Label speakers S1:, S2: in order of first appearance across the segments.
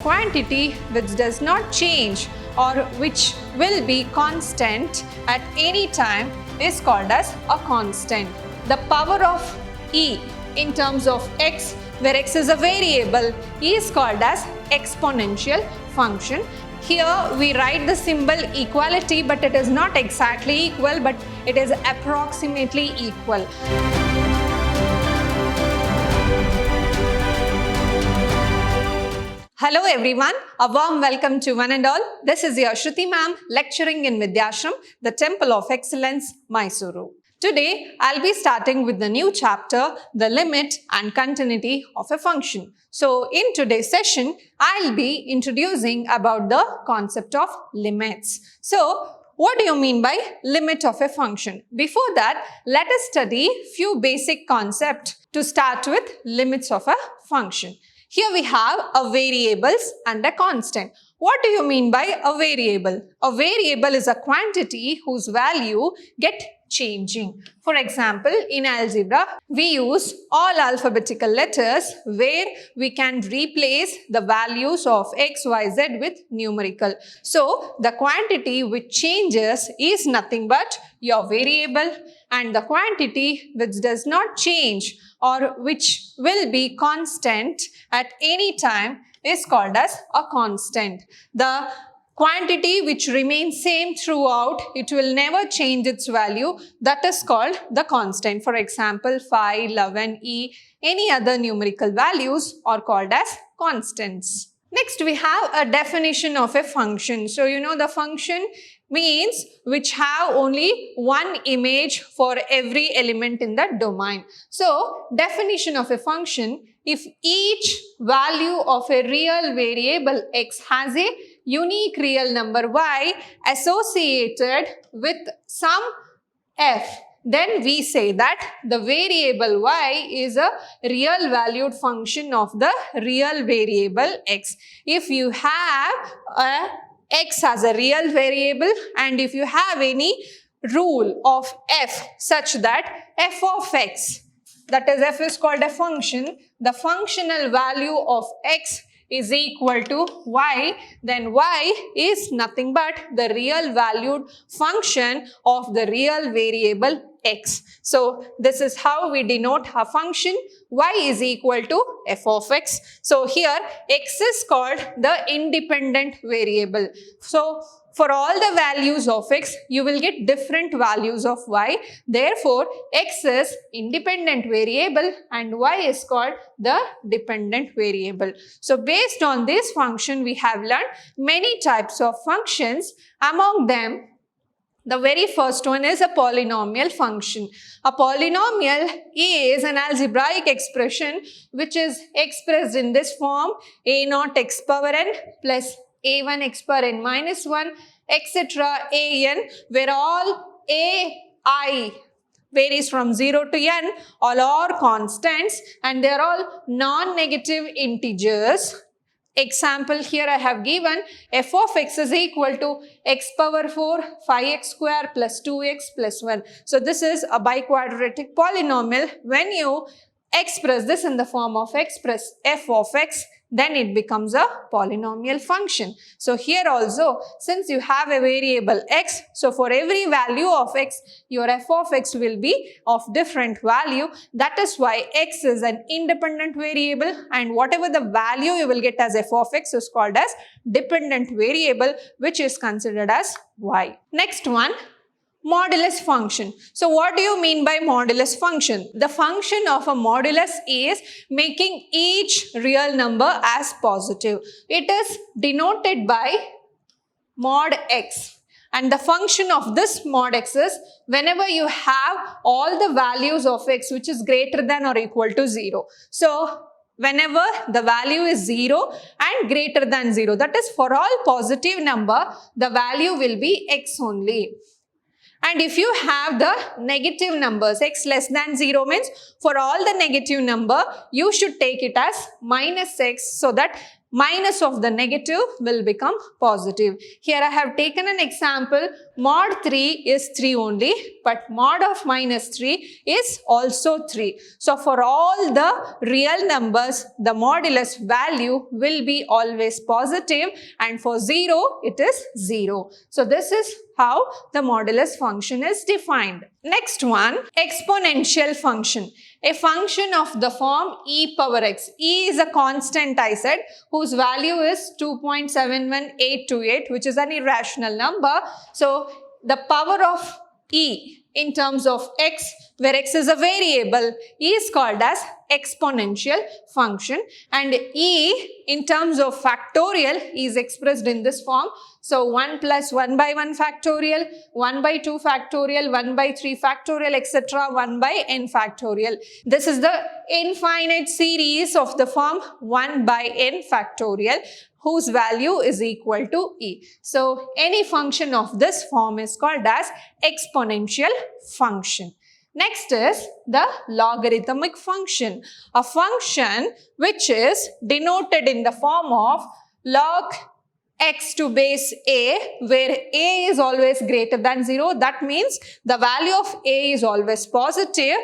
S1: Quantity which does not change or which will be constant at any time is called as a constant. The power of e in terms of x, where x is a variable, is called as exponential function. Here we write the symbol equality, but it is not exactly equal, but it is approximately equal. Hello everyone, a warm welcome to one and all. This is your Shruti ma'am lecturing in Vidyashram, the Temple of Excellence, Mysuru. Today, I'll be starting with the new chapter, the limit and continuity of a function. So, in today's session, I'll be introducing about the concept of limits. So, what do you mean by limit of a function? Before that, let us study few basic concepts to start with limits of a function. Here we have a variables and a constant. What do you mean by a variable? A variable is a quantity whose value get changing. For example, in algebra, we use all alphabetical letters where we can replace the values of x, y, z with numerical. So, the quantity which changes is nothing but your variable, and the quantity which does not change or which will be constant at any time is called as a constant. The quantity which remains same throughout, it will never change its value, that is called the constant. For example, 5, 11, e, any other numerical values are called as constants. Next, we have a definition of a function. So, you know the function means which have only one image for every element in the domain. So, definition of a function, if each value of a real variable x has a unique real number y associated with some f, then we say that the variable y is a real valued function of the real variable x. If you have a x as a real variable and if you have any rule of f such that f of x, that is f is called a function, the functional value of x is equal to y, then y is nothing but the real valued function of the real variable x. So, this is how we denote a function. Y is equal to f of x. So, here x is called the independent variable. So, for all the values of x, you will get different values of y. Therefore, x is independent variable and y is called the dependent variable. So, based on this function, we have learned many types of functions. Among them, the very first one is a polynomial function. A polynomial is an algebraic expression which is expressed in this form: a naught x power n plus a1 x power n minus 1, etc. an, where all ai varies from 0 to n, all are constants and they are all non-negative integers. Example, here I have given f of x is equal to x power 4 5x square plus 2x plus 1. So, this is a biquadratic polynomial. When you express this in the form of express f of x, then it becomes a polynomial function. So, here also, since you have a variable x, so for every value of x, your f of x will be of different value. That is why x is an independent variable and whatever the value you will get as f of x is called as dependent variable, which is considered as y. Next one, modulus function. So, what do you mean by modulus function? The function of a modulus is making each real number as positive. It is denoted by mod x. And the function of this mod x is whenever you have all the values of x which is greater than or equal to 0. So, whenever the value is 0 and greater than 0, that is for all positive number, the value will be x only. And if you have the negative numbers, x less than 0 means for all the negative number, you should take it as minus x so that minus of the negative will become positive. Here I have taken an example mod 3 is 3 only, but mod of minus 3 is also 3. So for all the real numbers, the modulus value will be always positive, and for 0, it is 0. So this is how the modulus function is defined. Next one, exponential function. A function of the form e power x. E is a constant, I said, whose value is 2.71828, which is an irrational number. So the power of e in terms of x, where x is a variable, is called as exponential function, and e in terms of factorial is expressed in this form. So 1 plus 1 by 1 factorial, 1 by 2 factorial, 1 by 3 factorial, etc. 1 by n factorial. This is the infinite series of the form 1 by n factorial, whose value is equal to e. So any function of this form is called as exponential function. Next is the logarithmic function, a function which is denoted in the form of log x to base a, where a is always greater than 0. That means the value of a is always positive,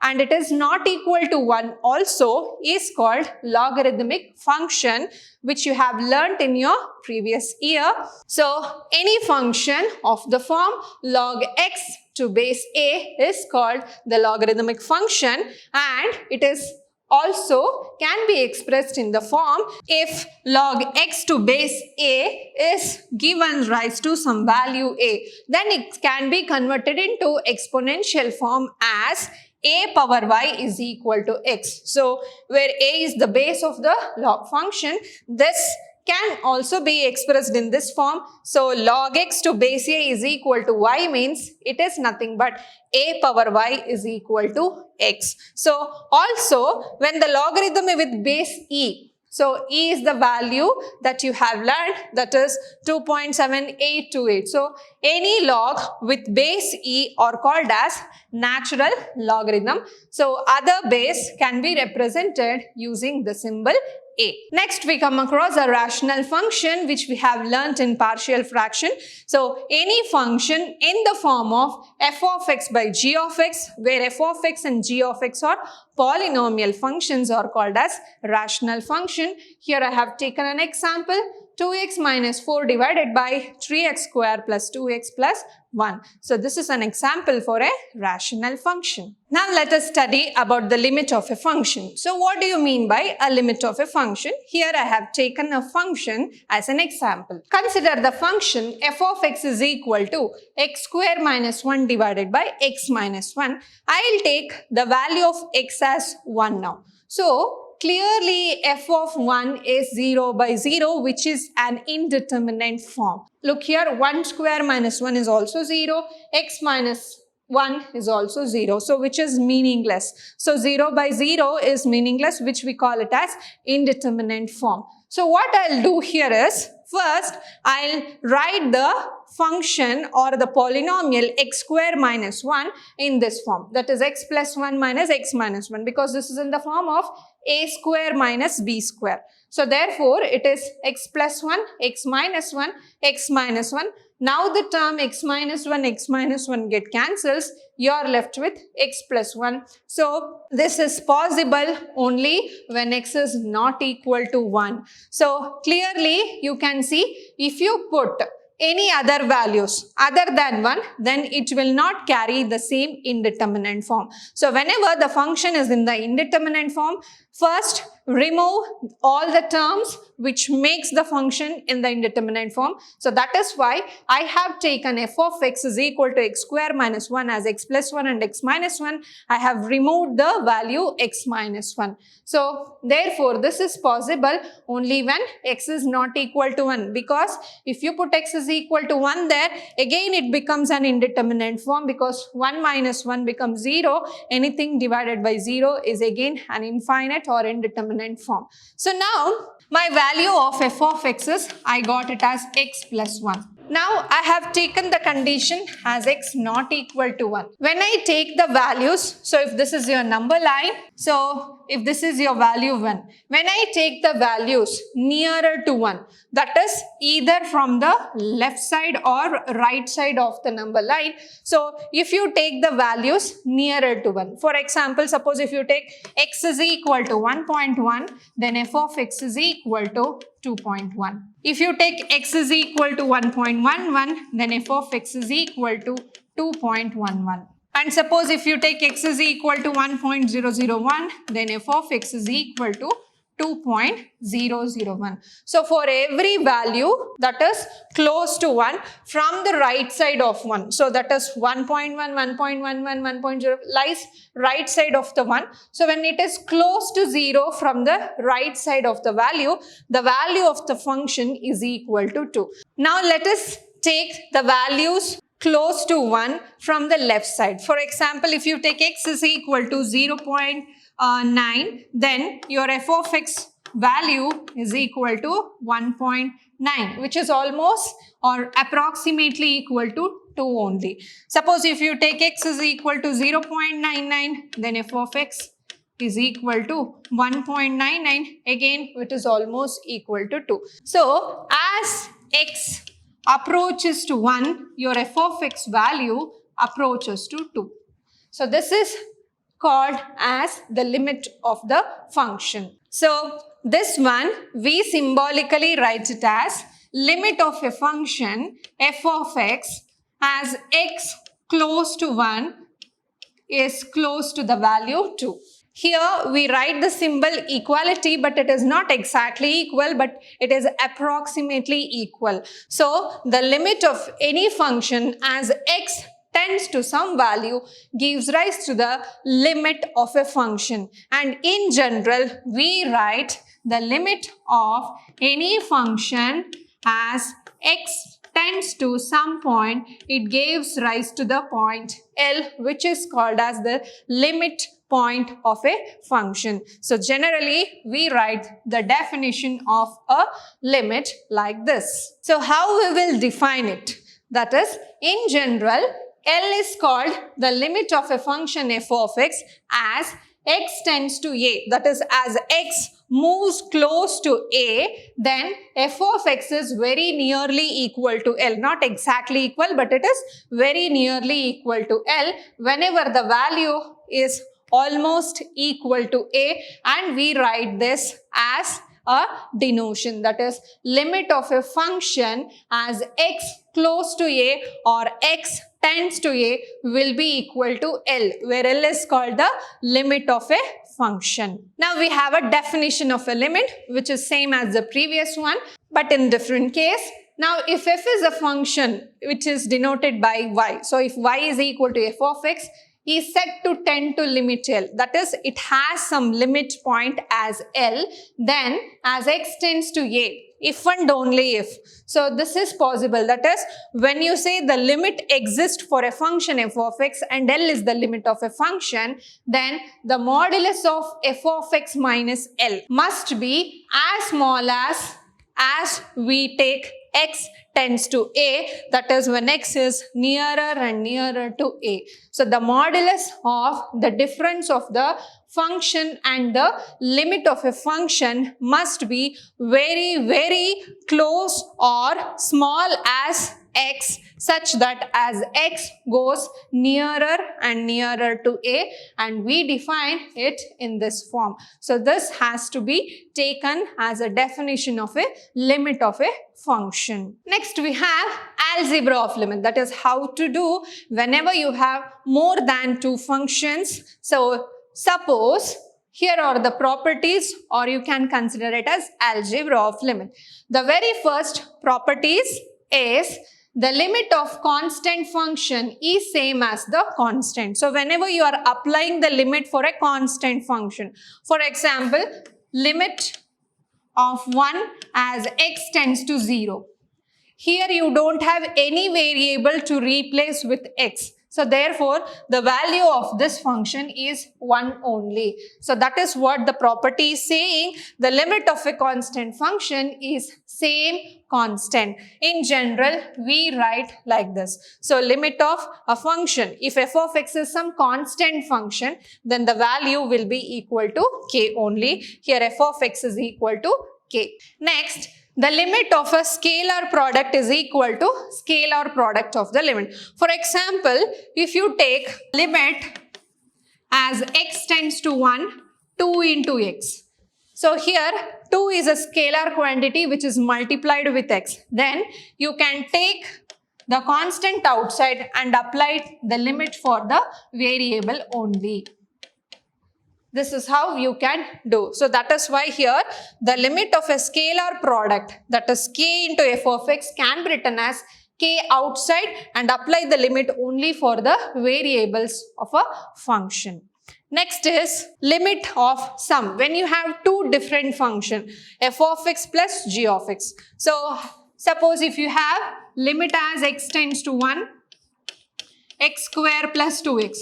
S1: and it is not equal to 1 also is called logarithmic function, which you have learnt in your previous year. So any function of the form log x to base a is called the logarithmic function, and it is also can be expressed in the form if log x to base a is given rise to some value a, then it can be converted into exponential form as a power y is equal to x. So where a is the base of the log function, this can also be expressed in this form. So log x to base a is equal to y means it is nothing but a power y is equal to x. So also when the logarithm with base e, so e is the value that you have learned, that is 2.7828. So any log with base e are called as natural logarithm. So other base can be represented using the symbol a. Next we come across a rational function which we have learnt in partial fraction. So any function in the form of f of x by g of x, where f of x and g of x are polynomial functions, are called as rational function. Here I have taken an example, 2x minus 4 divided by 3x square plus 2x plus 1. So this is an example for a rational function. Now let us study about the limit of a function. So what do you mean by a limit of a function? Here I have taken a function as an example. Consider the function f of x is equal to x square minus 1 divided by x minus 1. I will take the value of x as 1 now. So clearly f of 1 is 0 by 0, which is an indeterminate form. Look here, 1 square minus 1 is also 0, x minus 1 is also 0, so which is meaningless. So 0 by 0 is meaningless, which we call it as indeterminate form. So what I'll do here is, first I'll write the function or the polynomial x square minus 1 in this form, that is x plus 1 minus x minus 1, because this is in the form of a square minus b square. So therefore it is x plus 1, x minus 1, x minus 1. Now the term x minus 1 get cancels. You are left with x plus 1. So this is possible only when x is not equal to 1. So clearly you can see, if you put any other values other than 1, then it will not carry the same indeterminate form. So whenever the function is in the indeterminate form, first remove all the terms which makes the function in the indeterminate form. So that is why I have taken f of x is equal to x square minus 1 as x plus 1 and x minus 1. I have removed the value x minus 1. So therefore this is possible only when x is not equal to 1, because if you put x is equal to 1 there, again it becomes an indeterminate form, because 1 minus 1 becomes 0. Anything divided by 0 is again an infinite or indeterminate form. So now my value of f of x is, I got it as x plus 1. Now I have taken the condition as x not equal to 1. When I take the values, so if this is your number line, so if this is your value 1, when I take the values nearer to 1, that is either from the left side or right side of the number line. So if you take the values nearer to 1, for example, suppose if you take x is equal to 1.1, then f of x is equal to 2.1. If you take x is equal to 1.11, then f of x is equal to 2.11. And suppose if you take x is equal to 1.001, then f of x is equal to 2.001. So for every value that is close to 1 from the right side of 1, so that is 1.1, 1.11, 1.0 lies right side of the 1. So when it is close to 0 from the right side of the value of the function is equal to 2. Now let us take the values close to 1 from the left side. For example, if you take x is equal to 0.9, then your f of x value is equal to 1.9, which is almost or approximately equal to 2 only. Suppose if you take x is equal to 0.99, then f of x is equal to 1.99, again which is almost equal to 2. So as x approaches to 1, your f of x value approaches to 2. So this is called as the limit of the function. So this one we symbolically write it as limit of a function f of x as x close to 1 is close to the value 2. Here we write the symbol equality, but it is not exactly equal, but it is approximately equal. So the limit of any function as x tends to some value gives rise to the limit of a function. And in general, we write the limit of any function as x tends to some point, it gives rise to the point L, which is called as the limit point of a function. So generally, we write the definition of a limit like this. So how we will define it? That is, in general, L is called the limit of a function f of x as x tends to a. That is, as x moves close to a, then f of x is very nearly equal to L. Not exactly equal, but it is very nearly equal to L whenever the value is almost equal to a, and we write this as a denotation, that is limit of a function as x close to a or x tends to a will be equal to L, where L is called the limit of a function. Now we have a definition of a limit which is same as the previous one, but in different case. Now if f is a function which is denoted by y, so if y is equal to f of x, is said to tend to limit L. That is, it has some limit point as L, then as x tends to a, if and only if. So this is possible. That is, when you say the limit exists for a function f of x and L is the limit of a function, then the modulus of f of x minus L must be as small as we take x tends to a, that is when x is nearer and nearer to a. So the modulus of the difference of the function and the limit of a function must be very, very close or small as x, such that as x goes nearer and nearer to a, and we define it in this form. So this has to be taken as a definition of a limit of a function. Next we have algebra of limit, that is how to do whenever you have more than two functions. So suppose here are the properties, or you can consider it as algebra of limit. The very first properties is the limit of constant function is same as the constant. So whenever you are applying the limit for a constant function, for example, limit of 1 as x tends to 0. Here you don't have any variable to replace with x. So therefore, the value of this function is 1 only. So that is what the property is saying. The limit of a constant function is same constant. In general, we write like this. So limit of a function, if f of x is some constant function, then the value will be equal to k only. Here f of x is equal to k. Next, the limit of a scalar product is equal to scalar product of the limit. For example, if you take limit as x tends to 1, 2 into x. So here 2 is a scalar quantity which is multiplied with x. Then you can take the constant outside and apply the limit for the variable only. This is how you can do. So that is why here the limit of a scalar product, that is k into f of x, can be written as k outside and apply the limit only for the variables of a function. Next is limit of sum. When you have two different functions, f of x plus g of x. So suppose if you have limit as x tends to 1, x square plus 2x.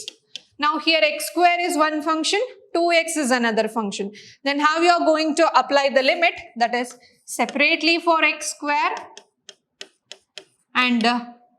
S1: Now here x square is one function, 2x is another function. Then how you are going to apply the limit? That is separately for x square, and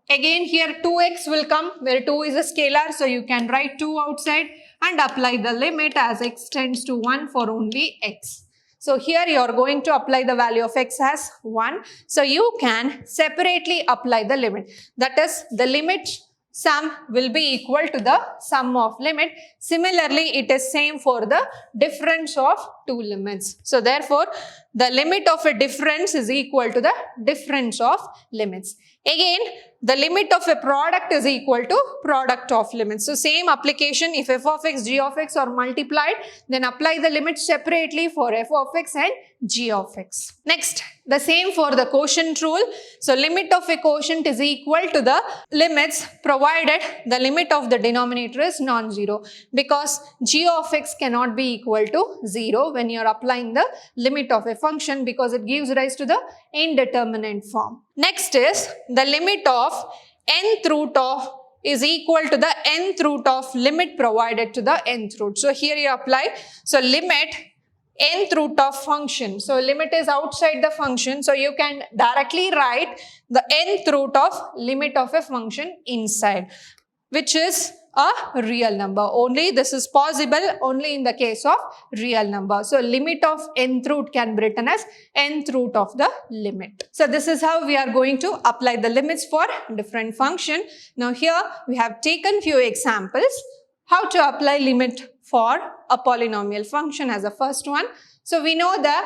S1: again here 2x will come where 2 is a scalar, so you can write 2 outside and apply the limit as x tends to 1 for only x. So here you are going to apply the value of x as 1. So you can separately apply the limit. That is, the limit sum will be equal to the sum of limit. Similarly, it is same for the difference of two limits. So therefore, the limit of a difference is equal to the difference of limits. Again, the limit of a product is equal to product of limits. So same application, if f of x, g of x are multiplied, then apply the limit separately for f of x and g of x. Next, the same for the quotient rule. So limit of a quotient is equal to the limits provided the limit of the denominator is non-zero, because g of x cannot be equal to 0 when you are applying the limit of a function, because it gives rise to the indeterminate form. Next is the limit of nth root of is equal to the nth root of limit provided to the nth root. So here you apply, so limit nth root of function. So limit is outside the function, so you can directly write the nth root of limit of a function inside, which is a real number. Only this is possible only in the case of real number. So limit of nth root can be written as nth root of the limit. So this is how we are going to apply the limits for different function. Now here we have taken few examples how to apply limit for a polynomial function as a first one. So we know the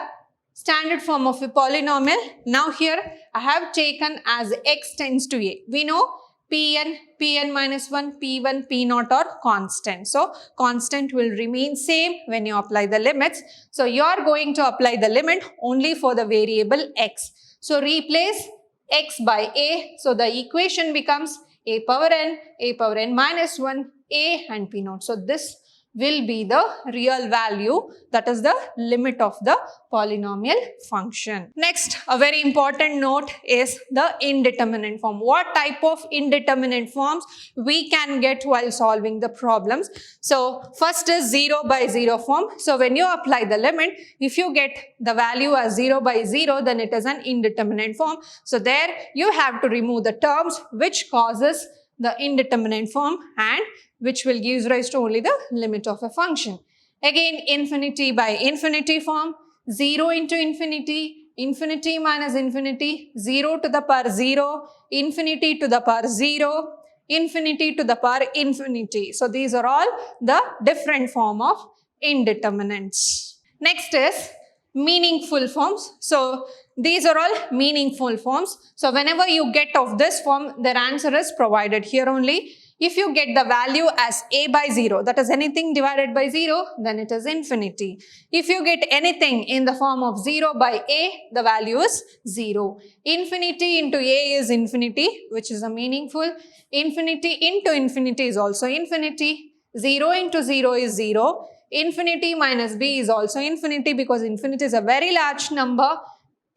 S1: standard form of a polynomial. Now here I have taken as x tends to a. We know Pn minus 1, P1, P0 are constant. So constant will remain same when you apply the limits. So you are going to apply the limit only for the variable x. So replace x by a. So the equation becomes a power n minus 1, a and P0. So this will be the real value, that is the limit of the polynomial function. Next, a very important note is the indeterminate form. What type of indeterminate forms we can get while solving the problems? So first is 0 by 0 form. So when you apply the limit, if you get the value as 0 by 0, then it is an indeterminate form. So there you have to remove the terms which causes the indeterminate form and which will give rise to only the limit of a function. Again, infinity by infinity form, 0 into infinity, infinity minus infinity, 0 to the power 0, infinity to the power 0, infinity to the power infinity. So these are all the different form of indeterminates. Next is meaningful forms. So these are all meaningful forms. So whenever you get of this form, their answer is provided here only. If you get the value as a by 0, that is anything divided by 0, then it is infinity. If you get anything in the form of 0 by a, the value is 0. Infinity into a is infinity, which is a meaningful. Infinity into infinity is also infinity. 0 into 0 is 0. Infinity minus b is also infinity, because infinity is a very large number.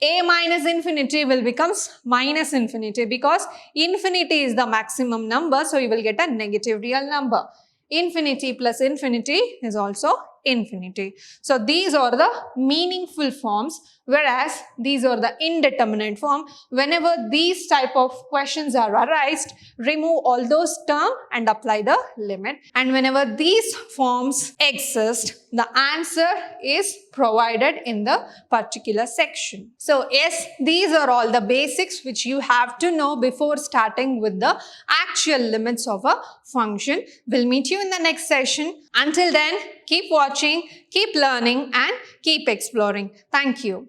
S1: a minus infinity will becomes minus infinity because infinity is the maximum number, so you will get a negative real number. Infinity plus infinity is also infinity. So these are the meaningful forms, whereas these are the indeterminate form. Whenever these type of questions are arised, remove all those terms and apply the limit. And whenever these forms exist, the answer is provided in the particular section. So yes, these are all the basics which you have to know before starting with the actual limits of a function. We'll meet you in the next session. Until then, keep watching, keep learning and keep exploring. Thank you.